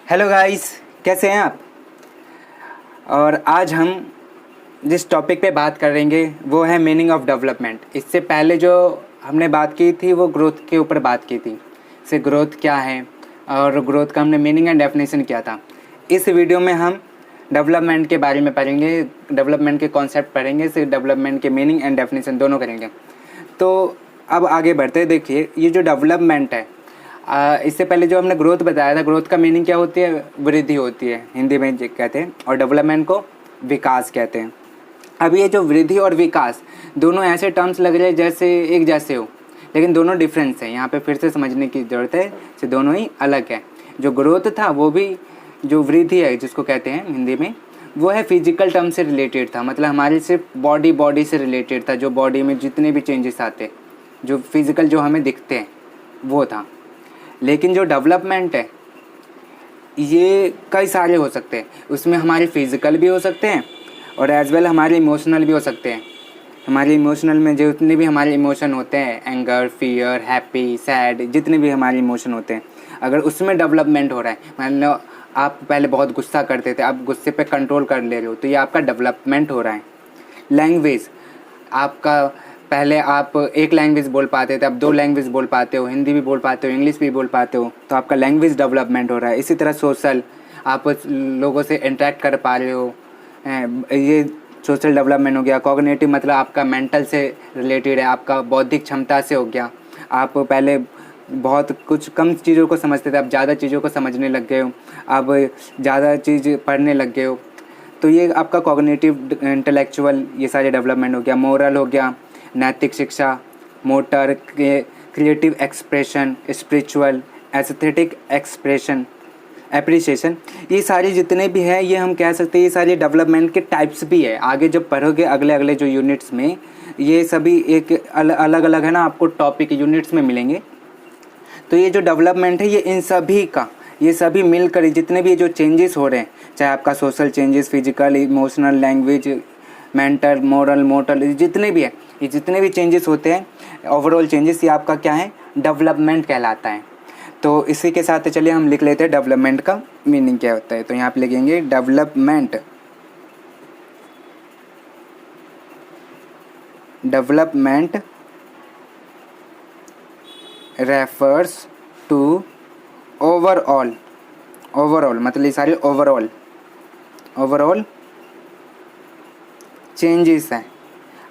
Hello guys, कैसे हैं आप। और आज हम जिस टॉपिक पे बात करेंगे वो है मीनिंग ऑफ डेवलपमेंट। इससे पहले जो हमने बात की थी वो ग्रोथ के ऊपर बात की थी, से ग्रोथ क्या है और ग्रोथ का हमने मीनिंग एंड डेफिनेशन किया था। इस वीडियो में हम डेवलपमेंट के बारे में पढ़ेंगे, डेवलपमेंट के कॉन्सेप्ट पढ़ेंगे, से डेवलपमेंट के मीनिंग एंड डेफिनेशन दोनों करेंगे। तो अब आगे बढ़ते हैं। देखिए, ये जो डेवलपमेंट है, इससे पहले जो हमने ग्रोथ बताया था, ग्रोथ का मीनिंग क्या होती है? वृद्धि होती है, हिंदी में कहते हैं, और डेवलपमेंट को विकास कहते हैं। अब ये जो वृद्धि और विकास दोनों ऐसे टर्म्स लग रहे हैं जैसे एक जैसे हो, लेकिन दोनों डिफरेंस है। यहाँ पे फिर से समझने की ज़रूरत है, से दोनों ही अलग है। जो ग्रोथ था वो भी, जो वृद्धि है जिसको कहते हैं हिंदी में, वो है फिजिकल टर्म से रिलेटेड था, मतलब हमारी सिर्फ बॉडी से रिलेटेड था। जो बॉडी में जितने भी चेंजेस आते, जो फिजिकल जो हमें दिखते हैं वो था। लेकिन जो डेवलपमेंट है ये कई सारे हो सकते हैं, उसमें हमारे फिजिकल भी हो सकते हैं और एज वेल हमारे इमोशनल भी हो सकते हैं। हमारे इमोशनल में जितने भी हमारे इमोशन होते हैं, एंगर, फियर, हैप्पी, सैड, जितने भी हमारे इमोशन होते हैं, अगर उसमें डेवलपमेंट हो रहा है, मान लो आप पहले बहुत गुस्सा करते थे, आप गुस्से पे कंट्रोल कर ले रहे हो, तो ये आपका डेवलपमेंट हो रहा है। लैंग्वेज, आपका पहले आप एक लैंग्वेज बोल पाते थे, अब 2 लैंग्वेज बोल पाते हो, हिंदी भी बोल पाते हो, इंग्लिश भी बोल पाते हो, तो आपका लैंग्वेज डेवलपमेंट हो रहा है। इसी तरह सोशल, आप लोगों से इंटरेक्ट कर पा रहे हो, ये सोशल डेवलपमेंट हो गया। कॉग्निटिव, मतलब आपका मेंटल से रिलेटेड है, आपका बौद्धिक क्षमता से हो गया। आप पहले बहुत कुछ कम चीज़ों को समझते थे, अब ज़्यादा चीज़ों को समझने लग गए हो, अब ज़्यादा चीज़ पढ़ने लग गए हो, तो ये आपका कॉग्निटिव, इंटेलेक्चुअल, ये सारे डेवलपमेंट हो गया। मोरल हो गया, नैतिक शिक्षा, motor, creative expression, spiritual, aesthetic expression, appreciation, ये सारे जितने भी हैं, ये हम कह सकते हैं ये सारे डेवलपमेंट के टाइप्स भी है। आगे जब पढ़ोगे अगले अगले जो यूनिट्स में, ये सभी एक अलग अलग है ना, आपको टॉपिक यूनिट्स में मिलेंगे। तो ये जो डेवलपमेंट है, ये इन सभी का, ये सभी मिलकर जितने भी जो चेंजेस हो रहे हैं, चाहे आपका social changes, physical, emotional, language, mental, moral, motor, जितने भी है, ये जितने भी चेंजेस होते हैं, ओवरऑल चेंजेस, ये आपका क्या है? डेवलपमेंट कहलाता है। तो इसी के साथ चलिए हम लिख लेते हैं डेवलपमेंट का मीनिंग क्या होता है। तो यहाँ पे लिखेंगे development, development refers to overall, overall मतलब ये सारे ओवरऑल चेंजेस हैं।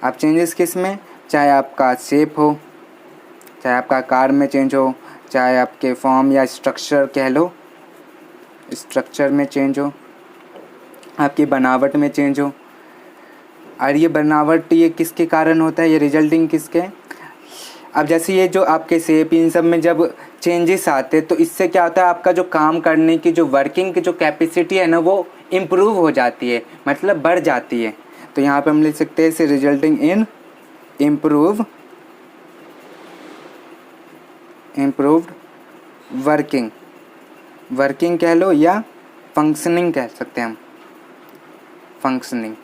अब चेंजेस किस में? चाहे आपका शेप हो, चाहे आपका कार में चेंज हो, चाहे आपके फॉर्म या स्ट्रक्चर कह लो, स्ट्रक्चर में चेंज हो, आपकी बनावट में चेंज हो। और ये बनावट ये किसके कारण होता है? ये रिजल्टिंग किसके? अब जैसे ये जो आपके शेप, इन सब में जब चेंजेस आते हैं तो इससे क्या होता है? आपका जो काम करने की, जो वर्किंग की जो कैपेसिटी है ना, वो इम्प्रूव हो जाती है, मतलब बढ़ जाती है। तो यहाँ पे हम लिख सकते हैं इसे रिजल्टिंग इन इम्प्रूव्ड वर्किंग कह लो या फंक्शनिंग कह सकते हैं हम, फंक्शनिंग।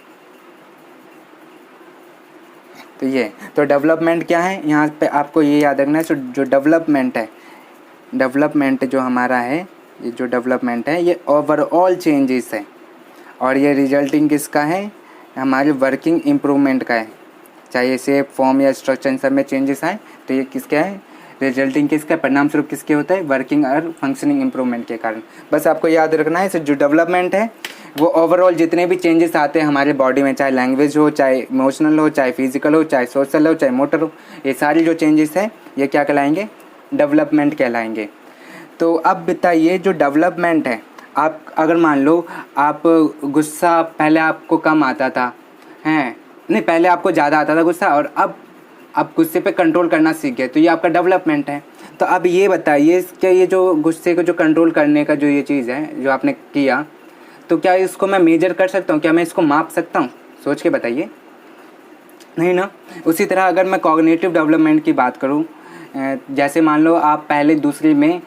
तो ये तो डेवलपमेंट क्या है, यहाँ पे आपको ये याद रखना है। जो डेवलपमेंट जो हमारा है, ये जो डेवलपमेंट है ये ओवरऑल चेंजेस है, और ये रिजल्टिंग किसका है? हमारे वर्किंग इम्प्रूवमेंट का है। चाहे शेप, फॉर्म या स्ट्रक्चर, इन सब में चेंजेस आए तो ये किसका है? रिजल्टिंग किसका, परिणाम स्वरूप किसके होता है? वर्किंग और फंक्शनिंग इम्प्रूवमेंट के कारण। बस आपको याद रखना है, जो डेवलपमेंट है वो ओवरऑल जितने भी चेंजेस आते हैं हमारे बॉडी में, चाहे लैंग्वेज हो, चाहे इमोशनल हो, चाहे फिजिकल हो, चाहे सोशल हो, चाहे मोटर हो, ये सारी जो चेंजेस हैं ये क्या कहलाएंगे? डेवलपमेंट कहलाएंगे। तो अब बताइए, जो डेवलपमेंट है, आप अगर मान लो आप गुस्सा पहले आपको कम आता था, हैं नहीं, पहले आपको ज़्यादा आता था गुस्सा, और अब आप गुस्से पे कंट्रोल करना सीख गए, तो ये आपका डेवलपमेंट है। तो अब ये बताइए, क्या ये जो गुस्से को जो कंट्रोल करने का जो ये चीज़ है जो आपने किया, तो क्या इसको मैं मेजर कर सकता हूँ? क्या मैं इसको माप सकता हूँ? सोच के बताइए, नहीं ना। उसी तरह अगर मैं कॉग्निटिव डेवलपमेंट की बात करूँ, जैसे मान लो आप पहले दूसरी में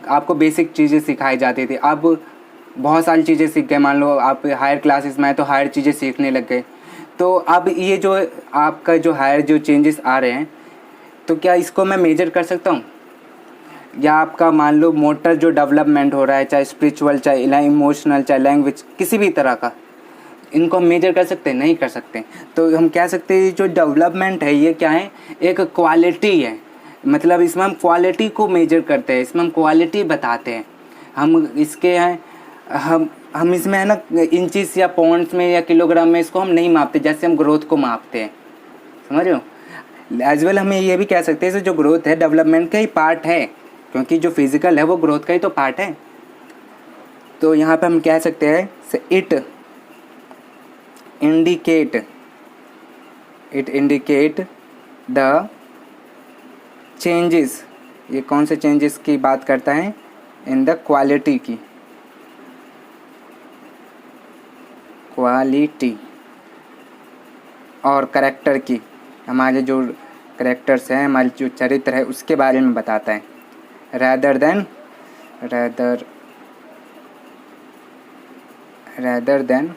आपको बेसिक चीज़ें सिखाई जाती थी, अब बहुत सारी चीज़ें सीख गए। मान लो आप हायर क्लासेस में आए तो हायर चीज़ें सीखने लग गए। तो अब ये जो आपका जो हायर जो चेंजेस आ रहे हैं, तो क्या इसको मैं मेजर कर सकता हूँ? या आपका मान लो मोटर जो डेवलपमेंट हो रहा है, चाहे स्पिरिचुअल, चाहे इमोशनल, चाहे लैंग्वेज, किसी भी तरह का, इनको हम मेजर कर सकते हैं? नहीं कर सकते। तो हम कह सकते हैं जो डेवलपमेंट है ये क्या है, एक क्वालिटी है। मतलब इसमें हम क्वालिटी को मेजर करते हैं, इसमें हम क्वालिटी बताते हैं। हम इसके हैं, हम इसमें है ना इंचिस या पॉइंट्स में या किलोग्राम में इसको हम नहीं मापते जैसे हम ग्रोथ को मापते हैं, समझ रहे हो। एज वेल हमें ये भी कह सकते हैं जो ग्रोथ है डेवलपमेंट का ही पार्ट है, क्योंकि जो फिजिकल है वो ग्रोथ का ही तो पार्ट है। तो यहाँ पे हम कह सकते हैं इट इंडिकेट द चेंजेस। ये कौन से चेंजेस की बात करता है? इन द क्वालिटी और करेक्टर की। हमारे जो करेक्टर्स हैं, हमारे जो चरित्र है उसके बारे में बताता है। rather than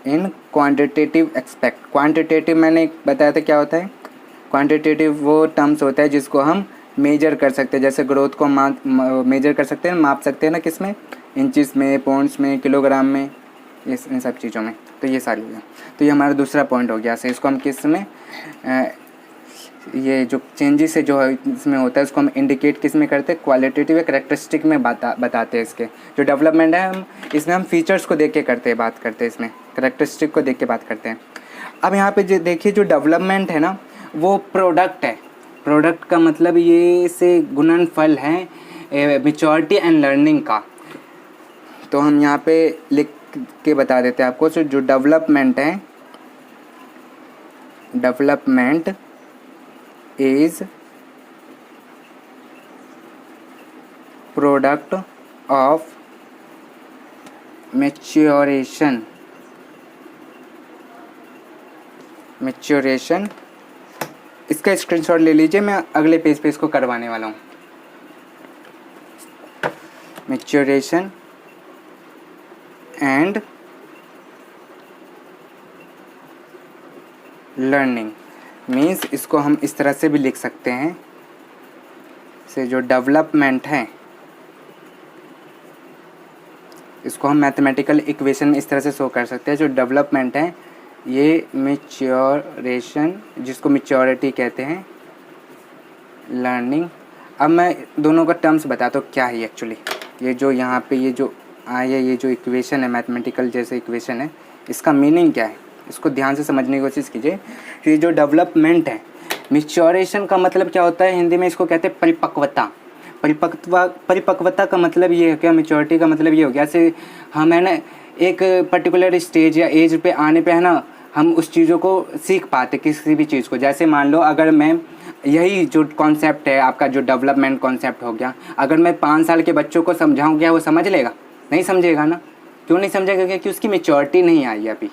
इन क्वांटिटेटिव एक्सपेक्ट। क्वांटिटेटिव मैंने बताया था क्या होता है। क्वांटिटेटिव वो टर्म्स होता है जिसको हम मेजर कर सकते हैं, जैसे ग्रोथ को मेजर कर सकते हैं, माप सकते हैं ना, किस में? इंचिस में, पॉइंट्स में, किलोग्राम में, इन सब चीज़ों में। तो ये सारी हो गया। तो ये हमारा दूसरा पॉइंट हो गया। से इसको हम किस में, ये जो चेंजेस है जो इसमें होता है उसको हम इंडिकेट किस में करते हैं? क्वालिटेटिव या करेक्टरिस्टिक में बताते हैं। इसके जो डेवलपमेंट है हम इसमें हम फीचर्स को देख के करते हैं, बात करते हैं, इसमें करेक्टरिस्टिक को देख के बात करते हैं। अब यहाँ पे जो देखिए जो डेवलपमेंट है ना वो प्रोडक्ट है। प्रोडक्ट का मतलब ये से गुणनफल है मैच्योरिटी एंड लर्निंग का। तो हम यहाँ पे लिख के बता देते हैं आपको। जो डेवलपमेंट है, development is product of maturation इसका स्क्रीनशॉट ले लीजिए, मैं अगले पेज पे इसको करवाने वाला हूँ। मैच्योरेशन एंड लर्निंग मीन्स इसको हम इस तरह से भी लिख सकते हैं से जो डेवलपमेंट है इसको हम मैथमेटिकल इक्वेशन में इस तरह से शो कर सकते हैं। जो डेवलपमेंट है ये मैच्योरेशन, जिसको मैच्योरिटी कहते हैं, लर्निंग। अब मैं दोनों का टर्म्स बताता हूँ क्या है एक्चुअली। ये जो यहाँ पे ये जो आया, ये जो इक्वेशन है मैथमेटिकल जैसे इक्वेशन है, इसका मीनिंग क्या है इसको ध्यान से समझने की कोशिश कीजिए। ये जो डेवलपमेंट है, मैच्योरेशन का मतलब क्या होता है, हिंदी में इसको कहते हैं परिपक्वता। परिपक्वता का मतलब ये है क्या, मैच्योरिटी का मतलब ये हो गया जैसे हम है ना एक पर्टिकुलर स्टेज या एज पे आने पे है ना हम उस चीज़ों को सीख पाते किसी भी चीज़ को। जैसे मान लो अगर मैं यही जो कॉन्सेप्ट है आपका जो डेवलपमेंट कॉन्सेप्ट हो गया, अगर मैं 5 साल के बच्चों को समझाऊँ क्या वो समझ लेगा? नहीं समझेगा ना। क्यों नहीं समझेगा? क्योंकि उसकी मैच्योरिटी नहीं आई अभी।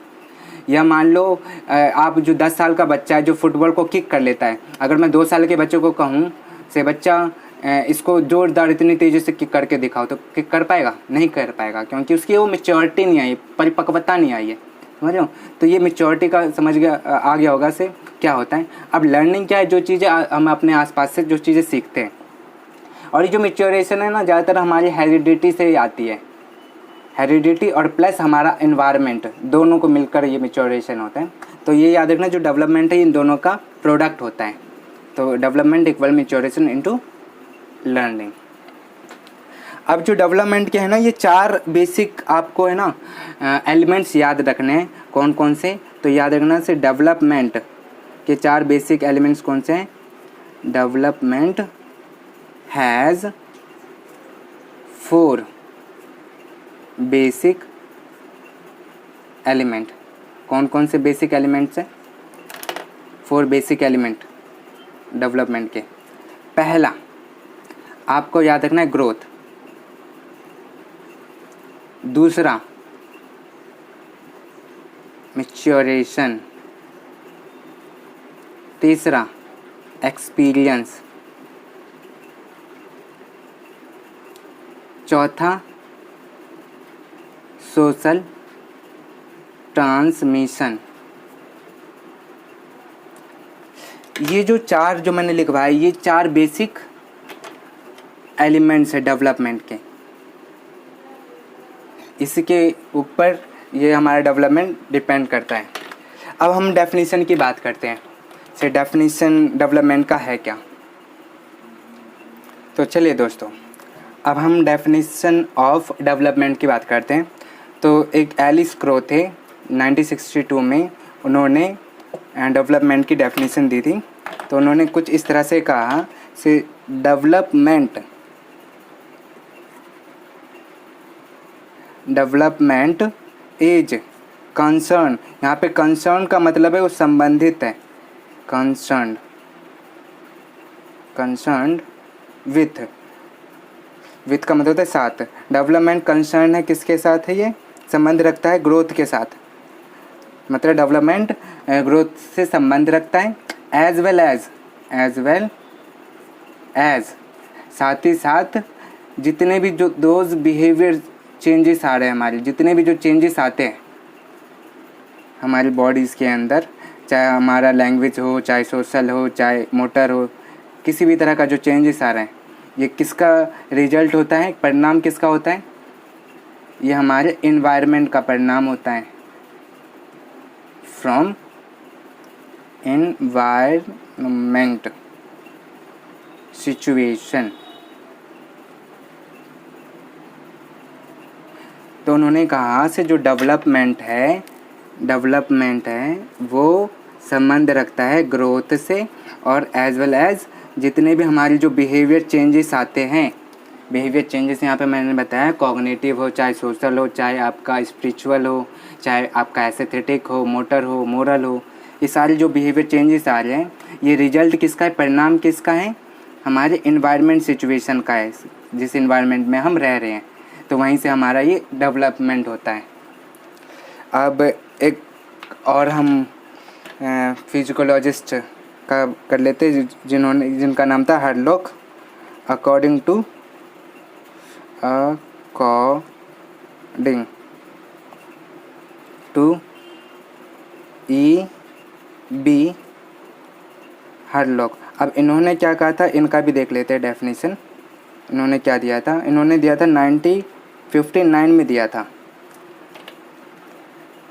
या मान लो आप जो 10 साल का बच्चा है जो फुटबॉल को किक कर लेता है, अगर मैं 2 साल के बच्चे को कहूँ से बच्चा इसको जोरदार इतनी तेज़ी से किक करके दिखाओ, तो किक कर पाएगा? नहीं कर पाएगा, क्योंकि उसकी वो मैच्योरिटी नहीं आई, परिपक्वता नहीं आई है। समझ रहे हो? तो ये मैच्योरिटी का समझ गया, आ गया होगा से क्या होता है। अब लर्निंग क्या है? जो चीज़ें हम अपने आसपास से जो चीज़ें सीखते हैं। और ये जो मैच्योरेशन है ना ज़्यादातर हमारी हेरिडिटी से आती है। हेरिडिटी और प्लस हमारा एनवायरनमेंट, दोनों को मिलकर ये मैच्योरेशन होता है। तो ये याद रखना, जो डेवलपमेंट है इन दोनों का प्रोडक्ट होता है। तो development equal maturation into learning. अब जो डेवलपमेंट के है ना ये 4 बेसिक आपको है ना एलिमेंट्स याद रखने हैं। कौन कौन से? तो याद रखना से डेवलपमेंट के 4 बेसिक एलिमेंट्स कौन से हैं? Development has 4 basic element. कौन कौन से बेसिक एलिमेंट्स हैं? 4 बेसिक एलिमेंट डेवलपमेंट के। पहला आपको याद रखना है ग्रोथ, दूसरा मैच्योरेशन, तीसरा एक्सपीरियंस, चौथा सोशल ट्रांसमिशन। ये जो चार जो मैंने लिखवाए, ये चार बेसिक एलिमेंट्स है डेवलपमेंट के, इसके ऊपर ये हमारा डेवलपमेंट डिपेंड करता है। अब हम डेफिनेशन की बात करते हैं, से डेफिनेशन डेवलपमेंट का है क्या। तो चलिए दोस्तों, अब हम डेफिनेशन ऑफ डेवलपमेंट की बात करते हैं। तो एक एलिस क्रो थे 1962 में, उन्होंने डेवलपमेंट की डेफिनेशन दी थी। तो उन्होंने कुछ इस तरह से कहा, से डेवलपमेंट इज कंसर्न, यहाँ पे कंसर्न का मतलब है वो संबंधित है, कंसर्न विथ का मतलब होता है साथ। डेवलपमेंट कंसर्न है किसके साथ है, ये संबंध रखता है ग्रोथ के साथ, मतलब डेवलपमेंट ग्रोथ से संबंध रखता है। एज वेल एज साथ ही साथ जितने भी जो दोज बिहेवियर चेंजेस आ रहे हैं हमारे, जितने भी जो चेंजेस आते हैं हमारी बॉडीज़ के अंदर, चाहे हमारा लैंग्वेज हो, चाहे सोशल हो, चाहे मोटर हो, किसी भी तरह का जो चेंजेस आ रहे हैं, ये किसका रिजल्ट होता है, परिणाम किसका होता है, ये हमारे इन्वायरमेंट का परिणाम होता है। From environment situation. तो उन्होंने कहा से जो डेवलपमेंट है वो संबंध रखता है ग्रोथ से, और एज वेल एज जितने भी हमारी जो बिहेवियर चेंजेस आते हैं, बिहेवियर चेंजेस यहाँ पे मैंने बताया कॉग्निटिव हो, चाहे सोशल हो, चाहे आपका स्पिरिचुअल हो, चाहे आपका एस्थेटिक हो, मोटर हो, मोरल हो, ये सारे जो बिहेवियर चेंजेस आ रहे हैं, ये रिजल्ट किसका है, परिणाम किसका है, हमारे इन्वायरमेंट सिचुएशन का है, जिस इन्वायरमेंट में हम रह रहे हैं। तो वहीं से हमारा ये डेवलपमेंट होता है। अब एक और हम फिजिकोलॉजिस्ट का कर लेते, जिनका नाम था Hurlock. According to E.B. Hurlock. अब इन्होंने क्या कहा था, इनका भी देख लेते हैं डेफिनेशन। इन्होंने क्या दिया था, इन्होंने दिया था 1959 में दिया था,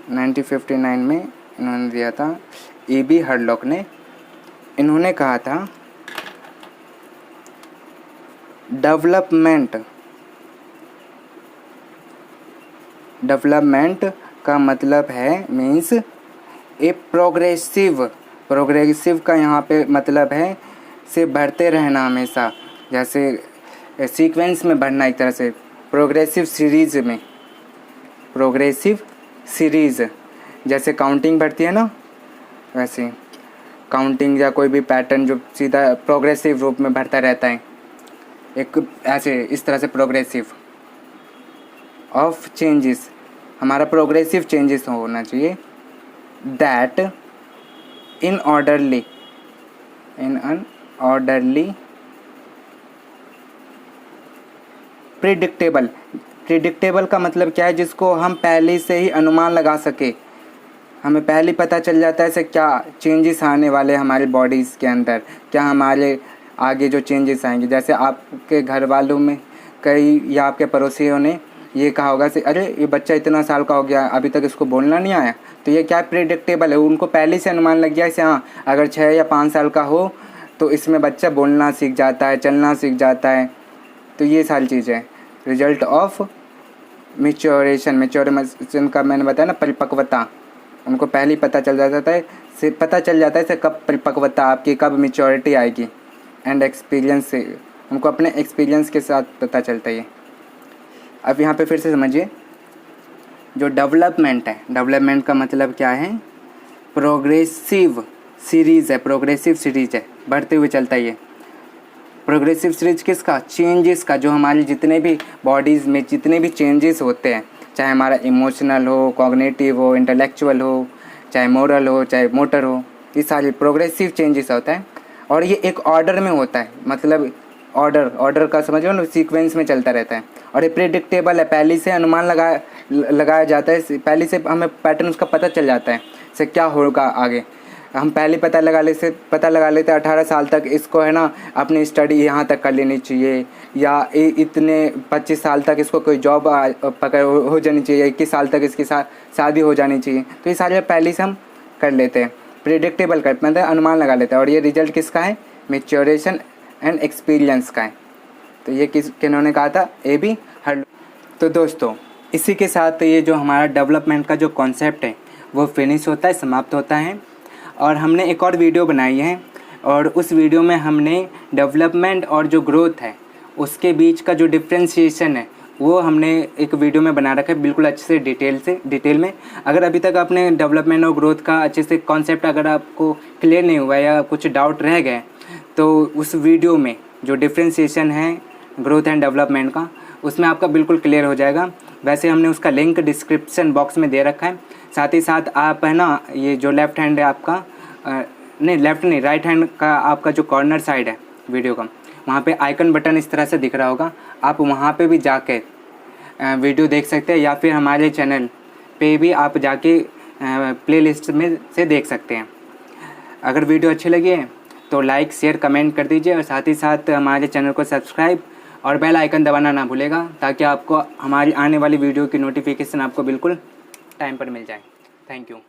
1959 में इन्होंने दिया था E.B. हरलॉक ने। इन्होंने कहा था डेवलपमेंट का मतलब है मीन्स ए प्रोग्रेसिव का यहाँ पे मतलब है से बढ़ते रहना हमेशा, जैसे सीक्वेंस में बढ़ना, एक तरह से प्रोग्रेसिव सीरीज़ जैसे काउंटिंग बढ़ती है ना, वैसे काउंटिंग या कोई भी पैटर्न जो सीधा प्रोग्रेसिव रूप में बढ़ता रहता है, एक ऐसे इस तरह से प्रोग्रेसिव ऑफ चेंजेस, हमारा प्रोग्रेसिव चेंजेस होना चाहिए। दैट इन ऑर्डरली प्रिडिक्टेबल का मतलब क्या है, जिसको हम पहले से ही अनुमान लगा सके, हमें पहले पता चल जाता है से क्या चेंजेस आने वाले हमारे बॉडीज़ के अंदर, क्या हमारे आगे जो चेंजेस आएंगे। जैसे आपके घर वालों में कई या आपके पड़ोसियों ने ये कहा होगा से अरे ये बच्चा इतना साल का हो गया अभी तक इसको बोलना नहीं आया, तो ये क्या प्रिडिक्टेबल है, उनको पहले से अनुमान लग गया है हाँ अगर 6 या 5 साल का हो तो इसमें बच्चा बोलना सीख जाता है, चलना सीख जाता है। तो ये सारी चीज़ें रिजल्ट ऑफ मैच्योरेशन का मैंने बताया ना, परिपक्वता, उनको पहले ही पता चल जाता है से कब परिपक्वता आपकी, कब मैच्योरिटी आएगी, एंड एक्सपीरियंस से उनको अपने एक्सपीरियंस के साथ पता चलता है। अब यहाँ पे फिर से समझिए, जो डेवलपमेंट है, डेवलपमेंट का मतलब क्या है, प्रोग्रेसिव सीरीज़ है, बढ़ते हुए चलता है। ये प्रोग्रेसिव सीरीज किसका, चेंजेस का, जो हमारी जितने भी बॉडीज़ में जितने भी चेंजेस होते हैं, चाहे हमारा इमोशनल हो, कॉग्निटिव हो, इंटेलेक्चुअल हो, चाहे मोरल हो, चाहे मोटर हो, ये सारे प्रोग्रेसिव चेंजेस होता है। और ये एक ऑर्डर में होता है, मतलब ऑर्डर का समझो ना, सीक्वेंस में चलता रहता है। और ये प्रिडिक्टेबल है, पहले से अनुमान लगाया जाता है, पहले से हमें पैटर्न उसका पता चल जाता है से क्या होगा आगे। हम पहले पता लगा लेते 18 साल तक इसको है ना अपनी स्टडी यहाँ तक कर लेनी चाहिए, या इतने 25 साल तक इसको कोई जॉब पकड़ हो जानी चाहिए, 21 साल तक इसकी शादी हो जानी चाहिए। तो ये सारे पहले से हम कर लेते हैं, प्रिडिक्टेबल कर मतलब अनुमान लगा लेते हैं। और ये रिजल्ट किसका है? मैच्योरेशन एंड एक्सपीरियंस का है। तो ये किन्होंने कहा था? A.B. हर्लो। तो दोस्तों इसी के साथ ये जो हमारा डेवलपमेंट का जो कॉन्सेप्ट है वो फिनिश होता है, समाप्त होता है। और हमने एक और वीडियो बनाई है, और उस वीडियो में हमने डेवलपमेंट और जो ग्रोथ है उसके बीच का जो डिफ्रेंशिएशन है वो हमने एक वीडियो में बना रखा है, बिल्कुल अच्छे से डिटेल में। अगर अभी तक आपने डेवलपमेंट और ग्रोथ का अच्छे से कॉन्सेप्ट अगर आपको क्लियर नहीं हुआ या कुछ डाउट रह गए, तो उस वीडियो में जो डिफ्रेंशिएशन है ग्रोथ एंड डेवलपमेंट का, उसमें आपका बिल्कुल क्लियर हो जाएगा। वैसे हमने उसका लिंक डिस्क्रिप्शन बॉक्स में दे रखा है। साथ ही साथ आप है ना ये जो लेफ़्ट हैंड है आपका राइट हैंड का आपका जो कॉर्नर साइड है वीडियो का, वहाँ पे आइकन बटन इस तरह से दिख रहा होगा, आप वहाँ पे भी जाके वीडियो देख सकते हैं, या फिर हमारे चैनल पे भी आप जाके प्लेलिस्ट में से देख सकते हैं। अगर वीडियो अच्छी लगी है तो लाइक शेयर कमेंट कर दीजिए, और साथ ही साथ हमारे चैनल को सब्सक्राइब और बेल आइकन दबाना ना भूलेगा, ताकि आपको हमारी आने वाली वीडियो की नोटिफिकेशन आपको बिल्कुल टाइम पर मिल जाए। Thank you.